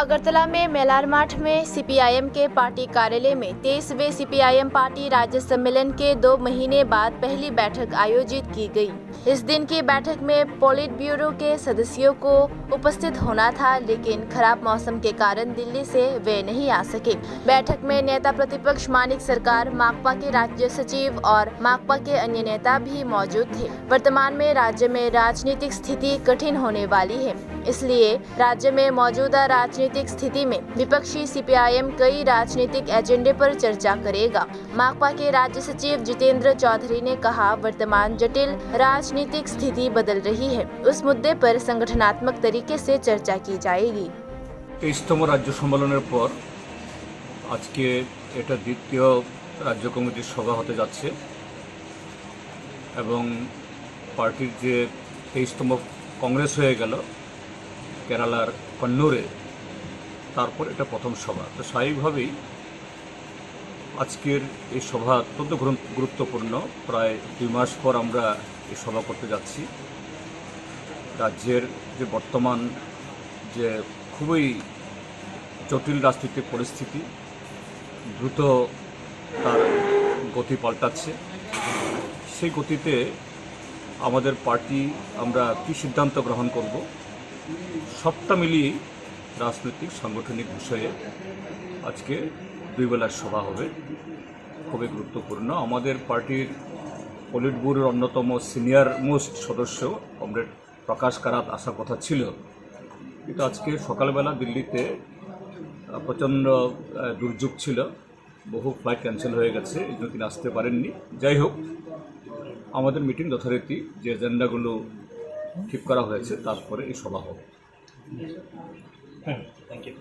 अगरतला में मेलार माठ में सीपीआईएम के पार्टी कार्यालय में 23वें सीपीआईएम पार्टी राज्य सम्मेलन के 2 महीने बाद पहली बैठक आयोजित की गई। इस दिन की बैठक में पोलिट ब्यूरो के सदस्यों को उपस्थित होना था, लेकिन खराब मौसम के कारण दिल्ली से वे नहीं आ सके। बैठक में नेता प्रतिपक्ष मानिक सरकार, माकपा के राज्य सचिव और माकपा के अन्य नेता भी मौजूद थे। वर्तमान में राज्य में राजनीतिक स्थिति कठिन होने वाली है, इसलिए राज्य में मौजूदा राजनीतिक स्थिति में विपक्षी सीपीआईएम कई राजनीतिक एजेंडे पर चर्चा करेगा। माकपा के राज्य सचिव जितेंद्र चौधरी ने कहा, वर्तमान जटिल राजनीतिक स्थिति बदल रही है, उस मुद्दे पर संगठनात्मक तरीके से चर्चा की जाएगी। 23तम राज्य सम्मेलনের পর আজকে এটা দ্বিতীয় রাজ্য কমিটির সভা হতে যাচ্ছে এবং পার্টির যে 23তম কংগ্রেস হয়ে গেল কেরালার কন্নুরে, তারপর এটা প্রথম সভা। তো স্বাভাবিকভাবেই আজকের এই সভা অত্যন্ত গুরুত্বপূর্ণ। প্রায় 2 মাস পর আমরা এই সভা করতে যাচ্ছি। রাজ্যের যে বর্তমান যে খুবই জটিল রাজনৈতিক পরিস্থিতি দ্রুত তার গতি পাল্টাচ্ছে, সেই গতিতে আমাদের পার্টি আমরা কী সিদ্ধান্ত গ্রহণ করব সবটা মিলিয়ে রাজনৈতিক সাংগঠনিক বিষয়ে আজকে 2 বেলার সভা হবে, খুবই গুরুত্বপূর্ণ। আমাদের পার্টির পলিট ব্যুরোর অন্যতম সিনিয়র মোস্ট সদস্য কমরেড প্রকাশ কারাত আসার কথা ছিল, কিন্তু আজকে সকালবেলা দিল্লিতে প্রচণ্ড দুর্যোগ ছিল, বহু ফ্লাইট ক্যান্সেল হয়ে গেছে, এই জন্য তিনি আসতে পারেননি। যাই হোক, আমাদের মিটিং যথারীতি যে এজেন্ডাগুলো ঠিক করা হয়েছে তারপরে এই সভা হবে। Thank you.